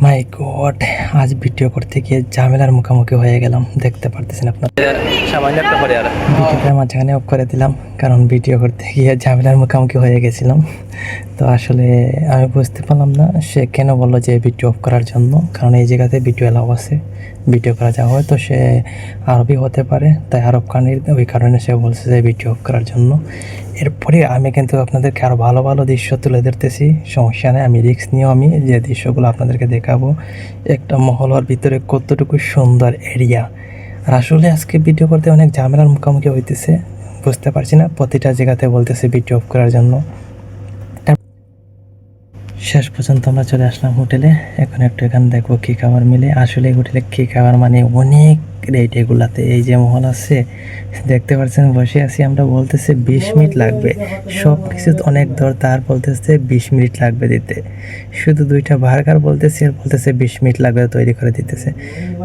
মাই god, আজ video করতে গিয়ে ঝামেলার মুখোমুখি হয়ে গেলাম। দেখতে পারতেছেন আপনার সামান্য একটা পরে আর ভিডিওটার মাঝখানে অফ করে দিলাম, কারণ ভিডিও করতে গিয়ে ঝামেলার মুখোমুখি হয়ে গেছিলাম। তো আসলে আমি বুঝতে পারলাম না সে কেন বললো যে ভিডিও অফ করার জন্য, কারণ এই জায়গাতে ভিডিও এলাও আছে, ভিডিও করা যা হয়। তো সে আরবি হতে পারে, তাই আরব কানের ওই কারণে সে বলছে যে ভিডিও অফ করার জন্য। এরপরে আমি কিন্তু আপনাদেরকে আরও ভালো ভালো দৃশ্য তুলে ধরতেছি, সমস্যা নেই। আমি রিস্ক নিয়েও আমি যে দৃশ্যগুলো আপনাদেরকে দেখাবো, একটা মহলার ভিতরে কতটুকু সুন্দর এরিয়া। আর আসলে আজকে ভিডিও করতে অনেক ঝামেলার মুখোমুখি হইতেছে, বুঝতে পারছি না। প্রতিটা জায়গাতে বলতেছে ভিডিও অফ করার জন্য। শেষ পর্যন্ত আমরা চলে আসলাম হোটেলে। এখন একটু এখানে দেখবো কী খাবার মিলে। আসলে হোটেলে কী খাবার মানে অনেক রেট এগুলাতে। এই যে মহল আছে দেখতে পাচ্ছেন, বসে আছি আমরা, বলতেছে 20 মিনিট লাগবে। সব কিছু অনেক দর, তার বলতেছে 20 মিনিট লাগবে দিতে। শুধু 2টা বার্গার বলতেছে, আর বলতেছে 20 মিনিট লাগবে তৈরি করে দিতেছে।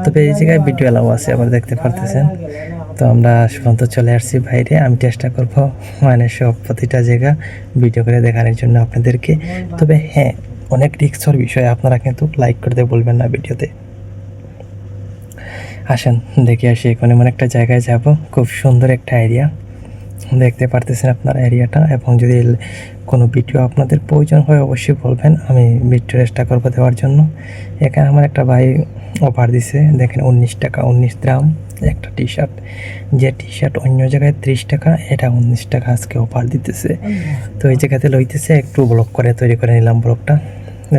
তবে এই জায়গায় ভিডিও এলাও আছে, আবার দেখতে পারতেছেন। তো আমরা পর্যন্ত চলে আসছি বাইরে। আমি চেষ্টা করব মানে সব প্রতিটা জায়গা ভিডিও করে দেখানোর জন্য আপনাদেরকে। তবে হ্যাঁ, অনেক রিস্কের বিষয়, আপনারা কিন্তু লাইক করতে বলবেন না ভিডিওতে। আসেন দেখে আসি। এখন এমন একটা জায়গায় যাব, খুব সুন্দর একটা এরিয়া, দেখতে পারতেছেন আপনারা এরিয়াটা। এবং যদি কোনো ভিডিও আপনাদের প্রয়োজন হয় অবশ্যই বলবেন, আমি ভিডিও চেষ্টা করবো দেওয়ার জন্য। এখানে আমার একটা ভাই অফার দিছে, দেখেন 19 টাকা 19 গ্রাম একটা টি শার্ট। যে টি শার্ট অন্য জায়গায় 30 টাকা, এটা 19 টাকা আজকে অফার দিতেছে। তো এই জায়গাতে লইতেছে, একটু ব্লগ করে তৈরি করে নিলাম ব্লগটা।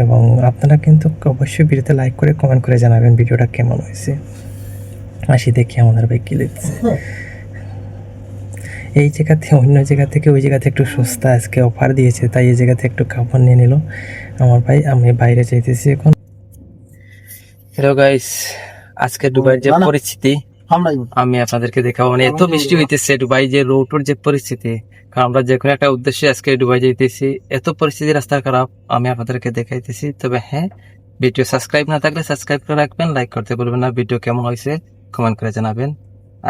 এবং আপনারা কিন্তু অবশ্যই ভিডিওতে লাইক করে কমেন্ট করে জানাবেন ভিডিওটা কেমন হয়েছে। আসি দেখি আমাদের ভাই কী লিখছে। এই জায়গাতে অন্য জায়গা থেকে ওই জায়গাতে একটু সস্তা আজকে অফার দিয়েছে, তাই এই জায়গাতে একটু কাপড় নিয়ে নিল আমার ভাই। আমি বাইরে যাইতেছি এখন। হ্যালো গাইস, আজকে দুবাইয়ের যে পরিস্থিতি আমি আপনাদেরকে দেখাবো। মানে এত বৃষ্টি হইতেছে দুবাই, যে রোডের যে পরিস্থিতি, কারণ আমরা যে কোনো একটা উদ্দেশ্যে আজকে দুবাই যাইতেছি, এত পরিস্থিতি রাস্তা খারাপ, আমি আপনাদেরকে দেখাইতেছি। তবে হ্যাঁ, ভিডিও সাবস্ক্রাইব না থাকলে সাবস্ক্রাইব করে রাখবেন, লাইক করতে বলবেন না। ভিডিও কেমন হয়েছে কমেন্ট করে জানাবেন।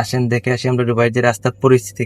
আসেন দেখে আসি আমরা দুবাইয়ের যে রাস্তার পরিস্থিতি।